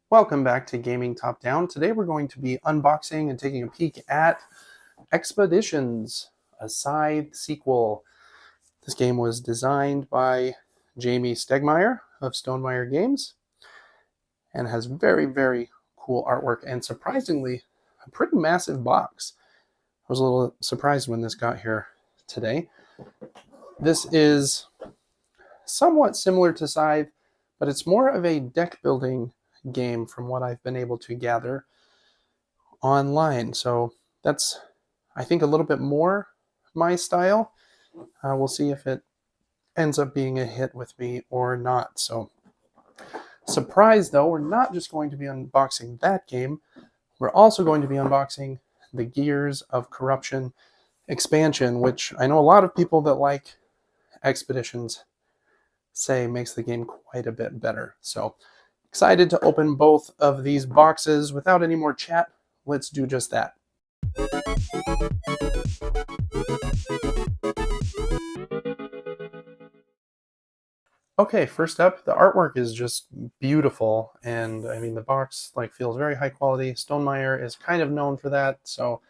Welcome back to Gaming Top Down. Today we're going to be unboxing and taking a peek at Expeditions, a Scythe sequel. This game was designed by Jamie Stegmaier of Stonemaier Games and has very cool artwork and surprisingly a pretty massive box. I was a little surprised when this got here today. This is somewhat similar to Scythe, but it's more of a deck building game from what I've been able to gather online. So that's, I think, a little bit more my style. We'll see if it ends up being a hit with me or not. So surprise though, we're not just going to be unboxing that game. We're also going to be unboxing the Gears of Corruption expansion, which I know a lot of people that like Expeditions say makes the game quite a bit better. So excited to open both of these boxes. Without any more chat, let's do just that. Okay, first up, the artwork is just beautiful, and I mean the box feels very high quality. Stonemaier is kind of known for that, so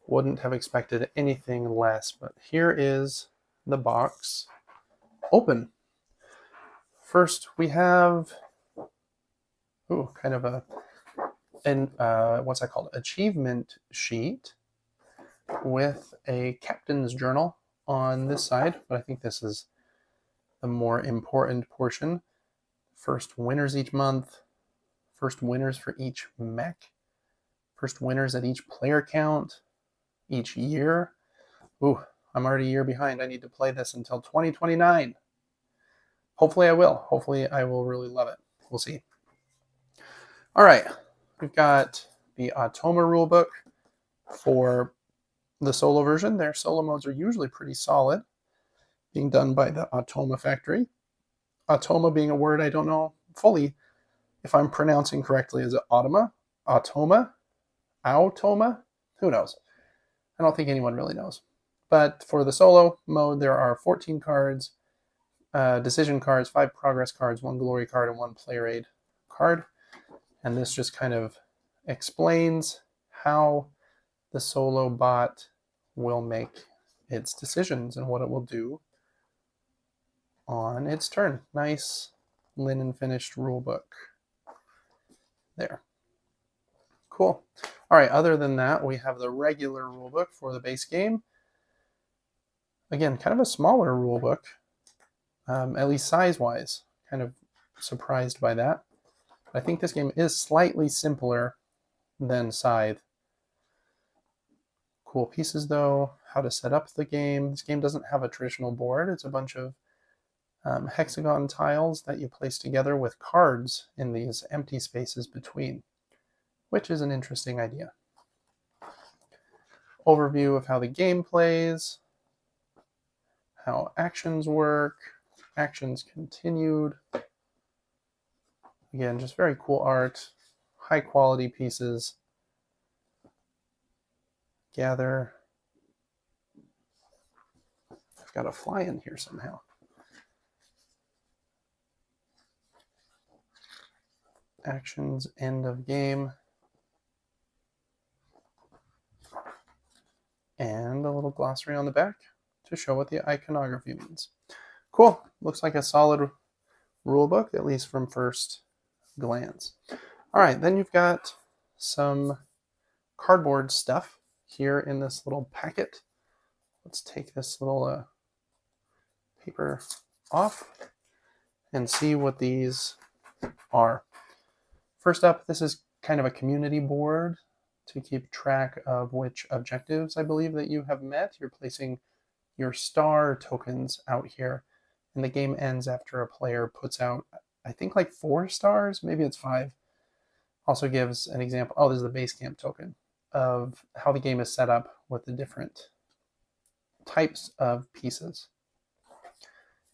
wouldn't have expected anything less. But here is the box open. First, we have kind of what's that called? Achievement sheet with a captain's journal on this side, but I think this is the more important portion. First winners each month, first winners for each mech, first winners at each player count, each year. Ooh, I'm already a year behind. I need to play this until 2029. Hopefully I will. Hopefully I will really love it. We'll see. All right, we've got the Automa rulebook for the solo version. Their solo modes are usually pretty solid, being done by the Automa factory. Automa being a word I don't know fully if I'm pronouncing correctly. Is it Automa? Automa? Automa? Who knows? I don't think anyone really knows. But for the solo mode, there are 14 cards, decision cards, 5 progress cards, 1 glory card, and 1 player aid card. And this just kind of explains how the solo bot will make its decisions and what it will do on its turn. Nice linen finished rulebook. There. Cool. All right, other than that, we have the regular rulebook for the base game. Again, kind of a smaller rulebook, at least size-wise. Kind of surprised by that. I think this game is slightly simpler than Scythe. Cool pieces though, how to set up the game. This game doesn't have a traditional board. It's a bunch of hexagon tiles that you place together with cards in these empty spaces between, which is an interesting idea. Overview of how the game plays, how actions work, actions continued. Again, just very cool art, high quality pieces. Gather. I've got a fly in here somehow. Actions, end of game. And a little glossary on the back to show what the iconography means. Cool. Looks like a solid rulebook, at least from first glance. All right, then you've got some cardboard stuff here in this little packet. Let's take this little paper off and see what these are. First up, this is kind of a community board to keep track of which objectives I believe that you have met. You're placing your star tokens out here, and the game ends after a player puts out, I think, 4 stars, maybe it's 5. Also gives an example, oh, this is the base camp token, of how the game is set up with the different types of pieces.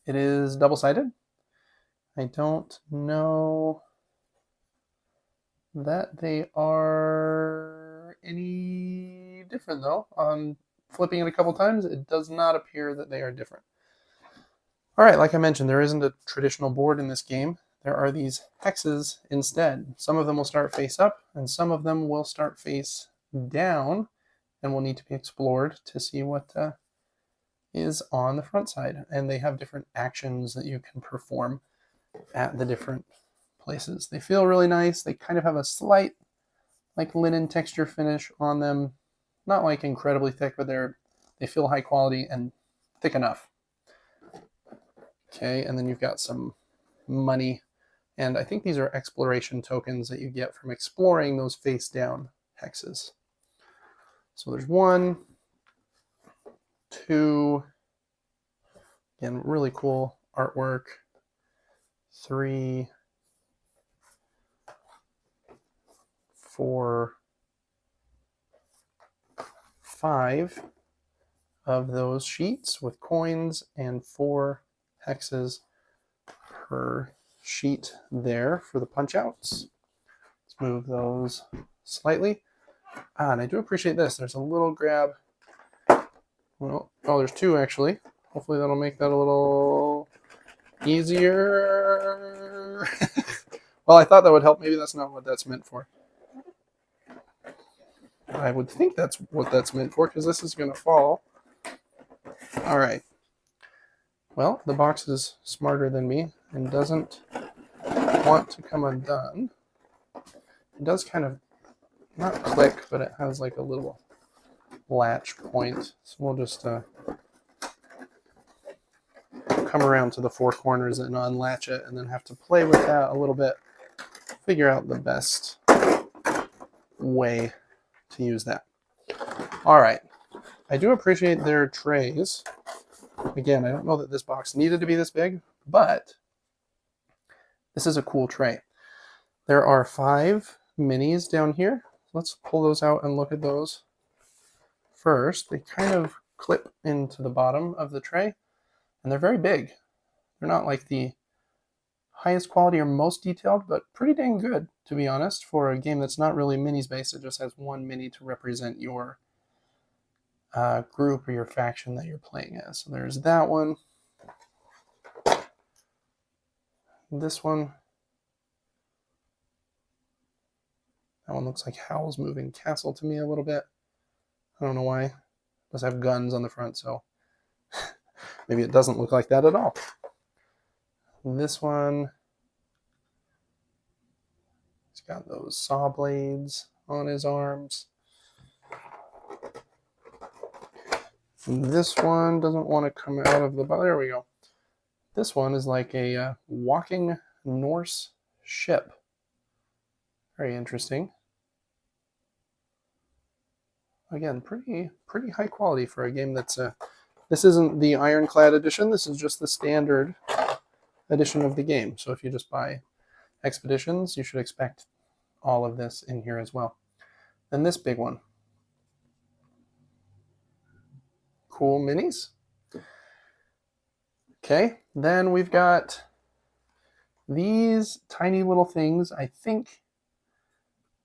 It is double-sided. I don't know that they are any different though. On flipping it a couple times, it does not appear that they are different. All right, like I mentioned, there isn't a traditional board in this game. there are these hexes instead. Some of them will start face up, and some of them will start face down, and will need to be explored to see what is on the front side. And they have different actions that you can perform at the different places. They feel really nice. They kind of have a slight like linen texture finish on them. Not like incredibly thick, but they feel high quality and thick enough. Okay, and then you've got some money. And I think these are exploration tokens that you get from exploring those face down hexes. So there's 1, 2, again, really cool artwork. 3, 4, 5 of those sheets with coins and 4 hexes per sheet there for the punch outs. Let's move those slightly. And I do appreciate this. There's a little grab. Well, oh, there's 2 actually. Hopefully that'll make that a little easier. Well, I thought that would help. Maybe that's not what that's meant for. I would think that's what that's meant for, because this is going to fall. All right. Well, the box is smarter than me and doesn't want to come undone. It does kind of not click, but it has like a little latch point. So we'll just come around to the 4 corners and unlatch it, and then have to play with that a little bit, figure out the best way to use that. All right. I do appreciate their trays. Again, I don't know that this box needed to be this big, but this is a cool tray. There are 5 minis down here. Let's pull those out and look at those first. They kind of clip into the bottom of the tray, and they're very big. They're not like the highest quality or most detailed, but pretty dang good, to be honest, for a game that's not really minis based. It just has 1 mini to represent your group or your faction that you're playing as. So there's that one. This one. That one looks like Howl's Moving Castle to me a little bit. I don't know why. It does have guns on the front, so maybe it doesn't look like that at all. This one, he's got those saw blades on his arms. And this one doesn't want to come out of the... There we go. This one is like a walking Norse ship. Very interesting. Again, pretty high quality for a game that's... this isn't the Ironclad edition. This is just the standard edition of the game. So if you just buy Expeditions, you should expect all of this in here as well. And this big one. Cool minis. Okay, then we've got these tiny little things, I think,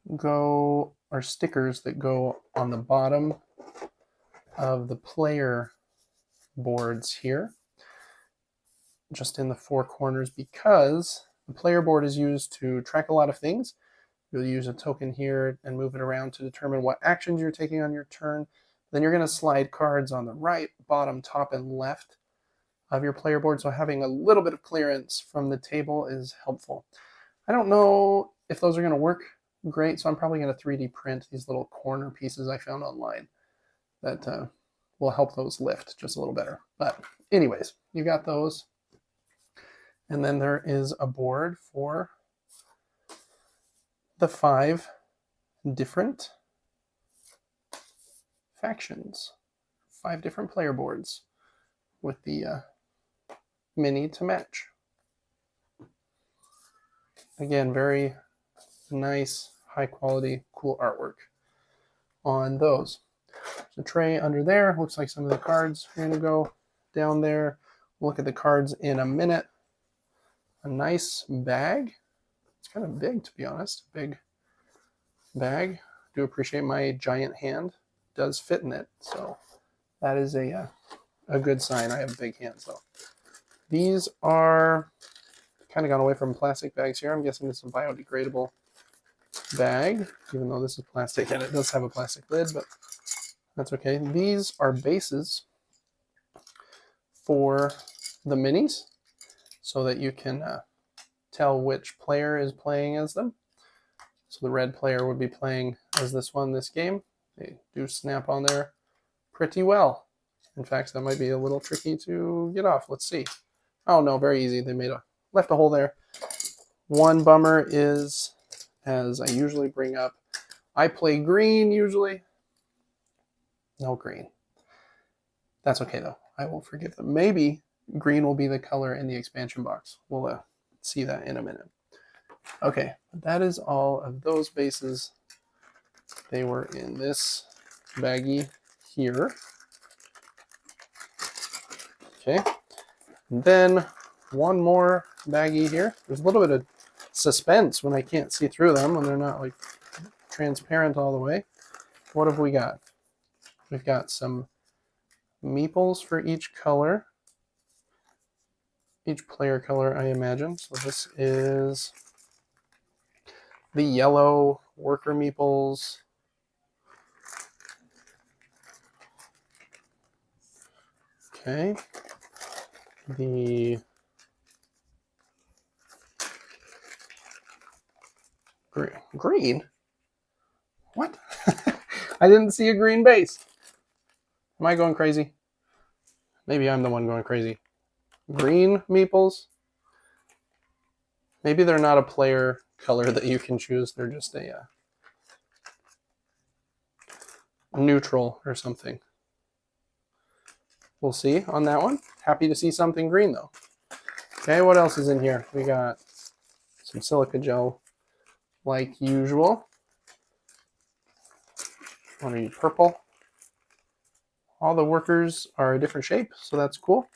are stickers that go on the bottom of the player boards here, just in the 4 corners, because the player board is used to track a lot of things. You'll use a token here and move it around to determine what actions you're taking on your turn. Then you're going to slide cards on the right, bottom, top, and left of your player board, so having a little bit of clearance from the table is helpful. I don't know if those are going to work great, so I'm probably going to 3D print these little corner pieces I found online that will help those lift just a little better. But anyways, you got those. And then there is a board for the 5 different factions. 5 different player boards with the mini to match. Again, very nice, high quality, cool artwork on those. The tray under there looks like some of the cards are going to go down there. We'll look at the cards in a minute. A nice bag. It's kind of big, to be honest. Big bag. Do appreciate my giant hand does fit in it, so that is a good sign. I have big hands though. These are kind of gone away from plastic bags here. I'm guessing it's a biodegradable bag, even though this is plastic and it does have a plastic lid, but that's okay. These are bases for the minis so that you can tell which player is playing as them. So the red player would be playing as this one this game. They do snap on there pretty well. In fact, that might be a little tricky to get off. Let's see. Oh no, very easy. They left a hole there. One bummer is, as I usually bring up, I play green usually. No green. That's okay though. I will forgive them. Maybe green will be the color in the expansion box. We'll see that in a minute. Okay, that is all of those bases. They were in this baggie here. Okay, and then one more baggie here. There's a little bit of suspense when I can't see through them, when they're not like transparent all the way. What have we got? We've got some meeples for each color. Each player color, I imagine. So this is the yellow worker meeples. Okay. The green? What? I didn't see a green base. Am I going crazy? Maybe I'm the one going crazy. Green meeples? Maybe they're not a player color that you can choose. They're just a neutral or something. We'll see on that one. Happy to see something green though. Okay, what else is in here? We got some silica gel like usual. What are you, purple? All the workers are a different shape, so that's cool.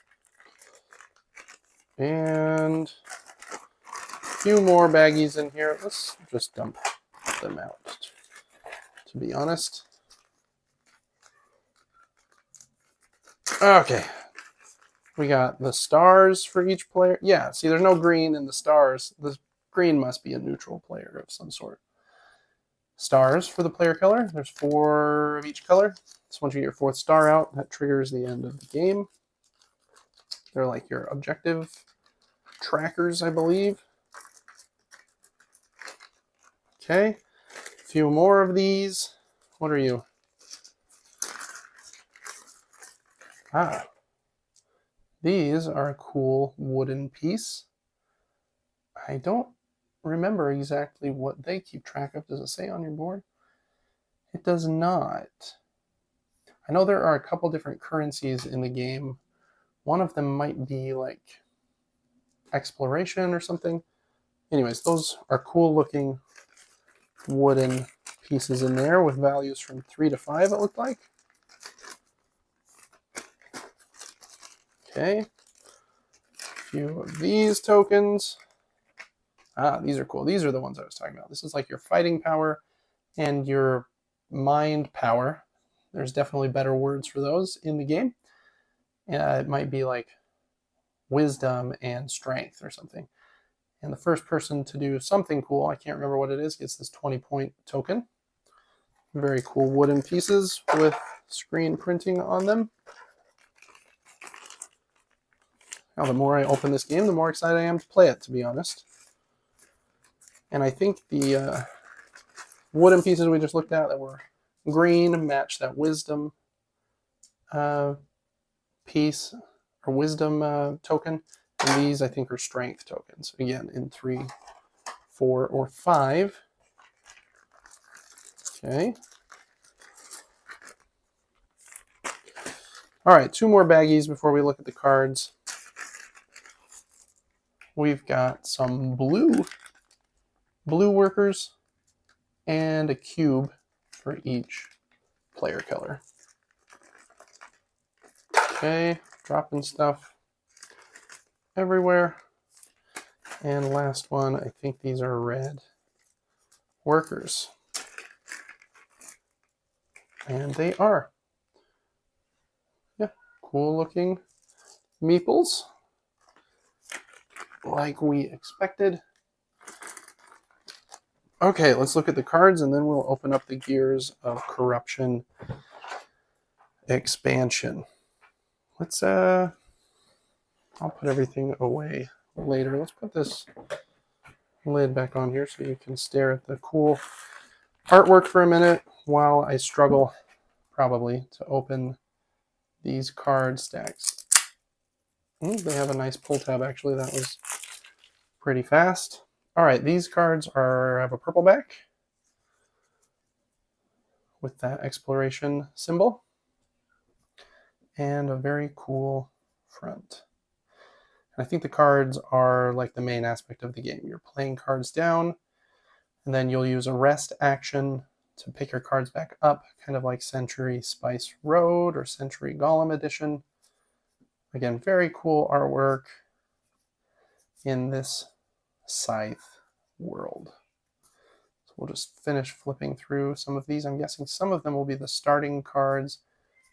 And a few more baggies in here. Let's just dump them out, to be honest. Okay. We got the stars for each player. Yeah, see, there's no green in the stars. The green must be a neutral player of some sort. Stars for the player color. There's 4 of each color. So once you get your 4th star out, that triggers the end of the game. They're like your objective trackers, I believe. Okay, a few more of these. What are you? Ah, these are a cool wooden piece. I don't remember exactly what they keep track of. Does it say on your board? It does not. I know there are a couple different currencies in the game. One of them might be like exploration or something. Anyways, those are cool looking wooden pieces in there with values from 3 to 5, it looked like. Okay. A few of these tokens. Ah, these are cool. These are the ones I was talking about. This is like your fighting power and your mind power. There's definitely better words for those in the game. It might be like wisdom and strength or something. And the first person to do something cool, I can't remember what it is, gets this 20-point token. Very cool wooden pieces with screen printing on them. Now, the more I open this game, the more excited I am to play it, to be honest. And I think the wooden pieces we just looked at that were green match that wisdom piece or wisdom token. And these, I think, are strength tokens. Again, in 3, 4, or 5. Okay. All right, 2 more baggies before we look at the cards. We've got some blue workers and a cube for each player color. Okay, dropping stuff everywhere. And last one, I think these are red workers. And they are. Yeah, cool looking meeples. like we expected. Okay, let's look at the cards and then we'll open up the Gears of Corruption expansion. Let's I'll put everything away later. Let's put this lid back on here so you can stare at the cool artwork for a minute while I struggle probably to open these card stacks. They have a nice pull tab actually. That was pretty fast. All right, these cards have a purple back with that exploration symbol and a very cool front. And I think the cards are like the main aspect of the game. You're playing cards down, and then you'll use a rest action to pick your cards back up, kind of like Century Spice Road or Century Golem Edition. Again, very cool artwork in this Scythe world. So we'll just finish flipping through some of these. I'm guessing some of them will be the starting cards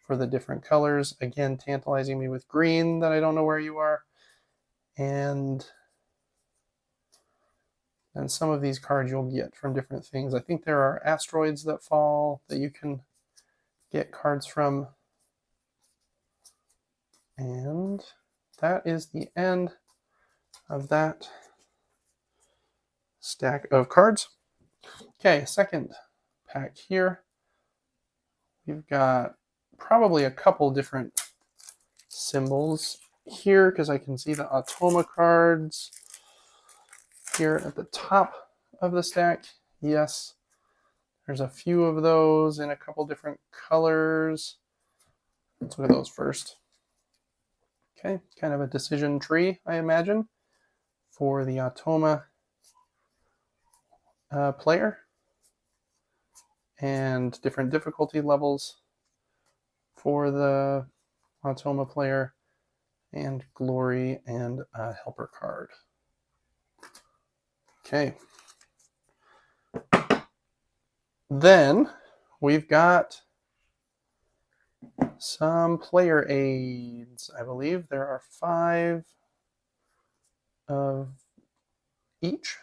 for the different colors. Again, tantalizing me with green that I don't know where you are. And some of these cards you'll get from different things. I think there are asteroids that fall that you can get cards from. And that is the end of that stack of cards. Okay, second pack here. We've got probably a couple different symbols here because I can see the Automa cards here at the top of the stack. Yes, there's a few of those in a couple different colors. Let's look at those first. Okay, kind of a decision tree, I imagine, for the Automa player, and different difficulty levels for the Automa player, and glory and a helper card. Okay. Then we've got some player aids. I believe there are 5 of each,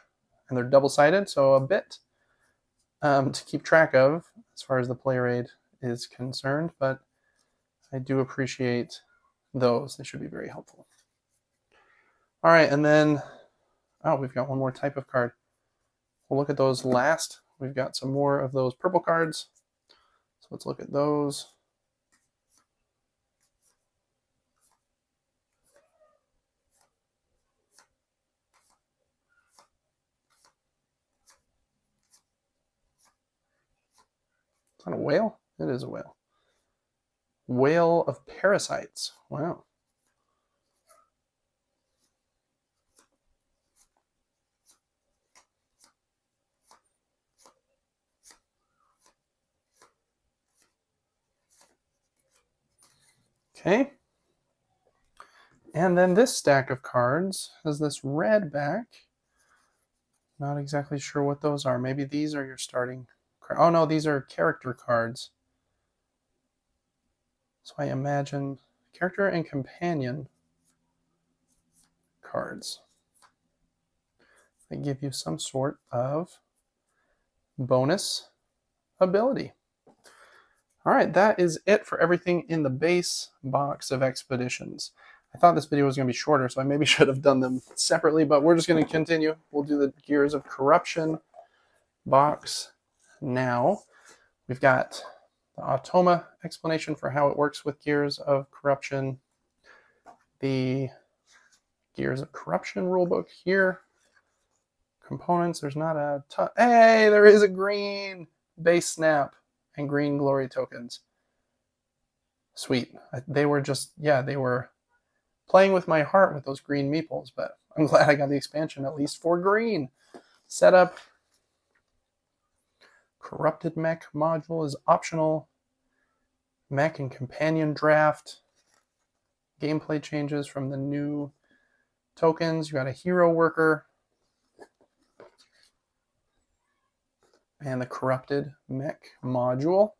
and they're double-sided, so a bit to keep track of as far as the player aid is concerned, but I do appreciate those. They should be very helpful. All right, and then, we've got one more type of card. We'll look at those last. We've got some more of those purple cards, so let's look at those. Is that a whale? It is a whale. Whale of Parasites. Wow. Okay. And then this stack of cards has this red back. Not exactly sure what those are. Maybe these are your starting. Oh no, these are character cards. So I imagine character and companion cards. They give you some sort of bonus ability. All right, that is it for everything in the base box of Expeditions. I thought this video was going to be shorter, so I maybe should have done them separately, but we're just going to continue. We'll do the Gears of Corruption box now. We've got the Automa explanation for how it works with Gears of Corruption, the Gears of Corruption rulebook here, components. There's not a ton. Hey, there is a green base snap and green glory tokens. Sweet. They were just, they were playing with my heart with those green meeples, but I'm glad I got the expansion at least for green. Setup. Corrupted Mech module is optional. Mech and companion draft. Gameplay changes from the new tokens. You got a hero worker. And the Corrupted Mech module.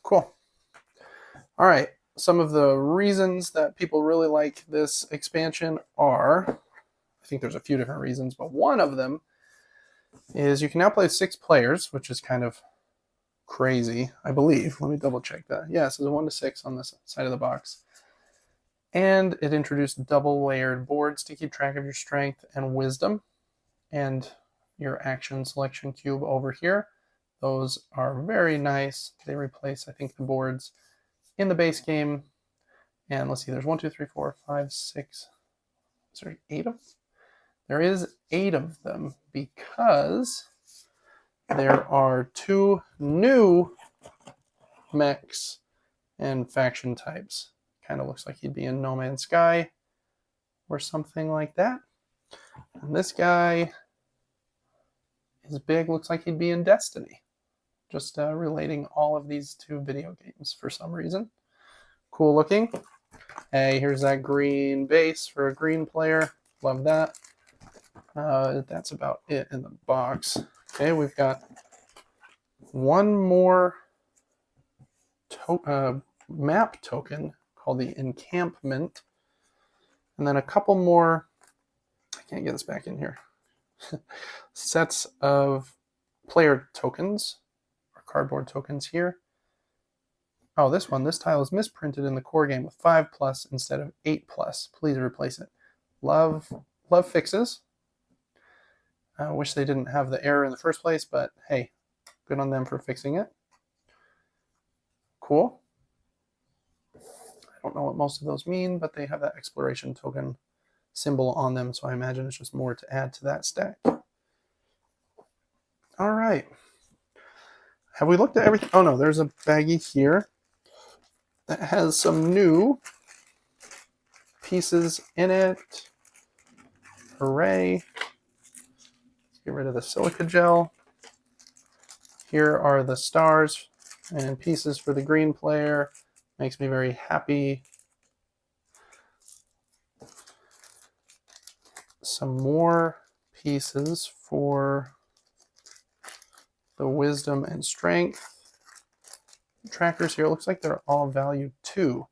Cool. All right. Some of the reasons that people really like this expansion are, I think there's a few different reasons, but one of them is you can now play 6 players, which is kind of crazy, I believe. Let me double check that. Yeah, it says 1 to 6 on this side of the box. And it introduced double layered boards to keep track of your strength and wisdom, and your action selection cube over here. Those are very nice. They replace, I think, the boards in the base game. And let's see, there's 1, 2, 3, 4, 5, 6. Is there 8 of them? There is 8 of them because there are 2 new mechs and faction types. Kind of looks like he'd be in No Man's Sky or something like that. And this guy is big, looks like he'd be in Destiny. Just relating all of these 2 video games for some reason. Cool looking. Hey, here's that green base for a green player. Love that. That's about it in the box. Okay, we've got one more map token called the Encampment. And then a couple more, I can't get this back in here, sets of player tokens, or cardboard tokens here. Oh, this tile is misprinted in the core game with 5+ instead of 8+. Please replace it. Love fixes. I wish they didn't have the error in the first place, but hey, good on them for fixing it. Cool. I don't know what most of those mean, but they have that exploration token symbol on them, so I imagine it's just more to add to that stack. All right. Have we looked at everything? Oh no, there's a baggie here that has some new pieces in it. Hooray. Let's get rid of the silica gel. Here are the stars and pieces for the green player. Makes me very happy. Some more pieces for the wisdom and strength. Trackers here, looks like they're all value 2.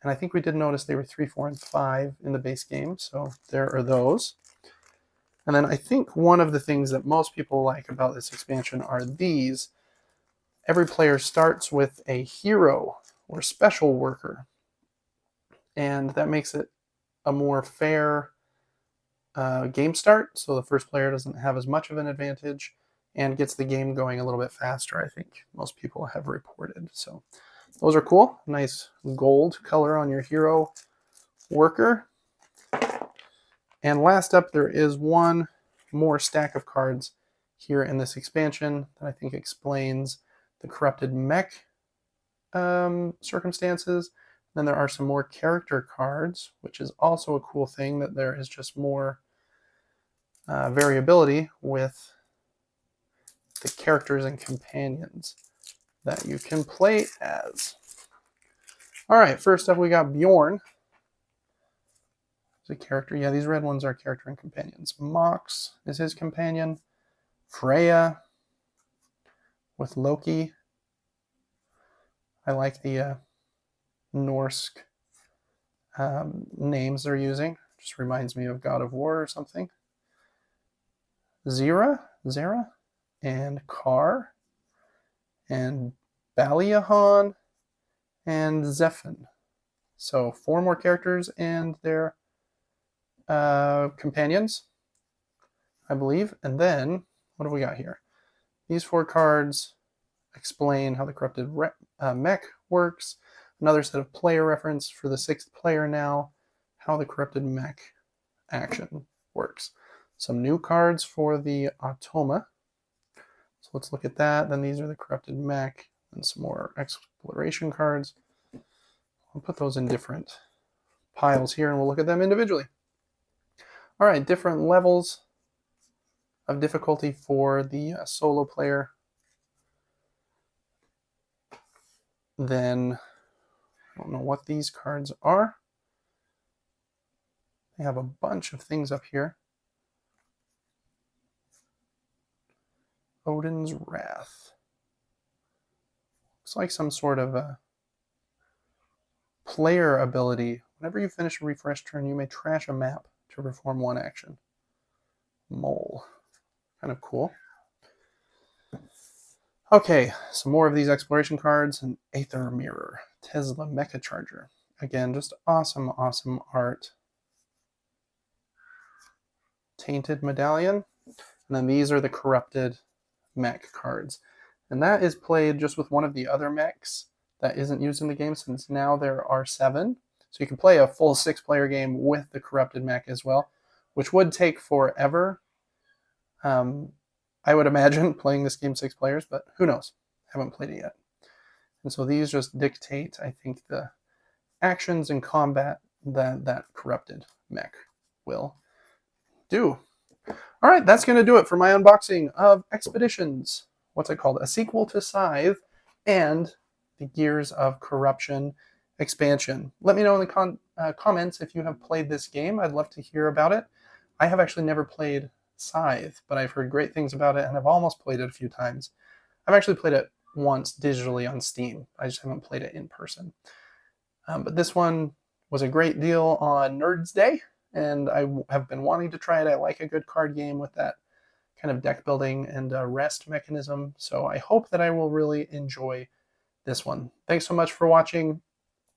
And I think we did notice they were 3, 4, and 5 in the base game, so there are those. And then I think one of the things that most people like about this expansion are these. Every player starts with a hero or special worker, and that makes it a more fair game start, so the first player doesn't have as much of an advantage and gets the game going a little bit faster, I think most people have reported. So those are cool. Nice gold color on your hero worker. And last up, there is one more stack of cards here in this expansion that I think explains the corrupted mech circumstances. Then there are some more character cards, which is also a cool thing, that there is just more variability with the characters and companions that you can play as. All right, first up we got Bjorn. He's a character. Yeah, these red ones are character and companions. Mox is his companion. Freya with Loki. I like the Norse names they're using. Just reminds me of God of War or something. Zera, and Kar, and Baliahan, and Zephin. So 4 more characters and their companions, I believe. And then, what do we got here? These 4 cards explain how the corrupted mech works. Another set of player reference for the 6th player now, how the corrupted mech action works. Some new cards for the Automa. So let's look at that. Then these are the corrupted mech and some more exploration cards. I'll put those in different piles here and we'll look at them individually. All right, different levels of difficulty for the solo player. Then, I don't know what these cards are. They have a bunch of things up here. Odin's Wrath. Looks like some sort of a player ability. Whenever you finish a refresh turn, you may trash a map to perform one action. Mole. Kind of cool. Okay, some more of these exploration cards. An Aether Mirror. Tesla Mecha Charger. Again, just awesome, awesome art. Tainted Medallion. And then these are the corrupted mech cards. And that is played just with one of the other mechs that isn't used in the game, since now there are 7. So you can play a full 6-player game with the corrupted mech as well, which would take forever. I would imagine playing this game 6 players, but who knows? Haven't played it yet. And so these just dictate, I think, the actions in combat that corrupted mech will do. All right, that's going to do it for my unboxing of Expeditions. What's it called? A sequel to Scythe and the Gears of Corruption expansion. Let me know in the comments if you have played this game. I'd love to hear about it. I have actually never played Scythe, but I've heard great things about it, and I've almost played it a few times. I've actually played it once digitally on Steam. I just haven't played it in person. But this one was a great deal on Nerds Day, and I have been wanting to try it. I like a good card game with that kind of deck building and rest mechanism, so I hope that I will really enjoy this one. Thanks so much for watching.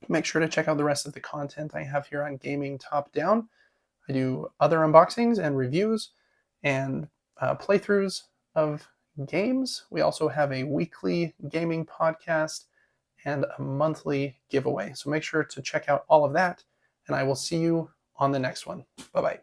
Make sure to check out the rest of the content I have here on Gaming Top Down. I do other unboxings and reviews and playthroughs of games. We also have a weekly gaming podcast and a monthly giveaway. So make sure to check out all of that, and I will see you on the next one. Bye-bye.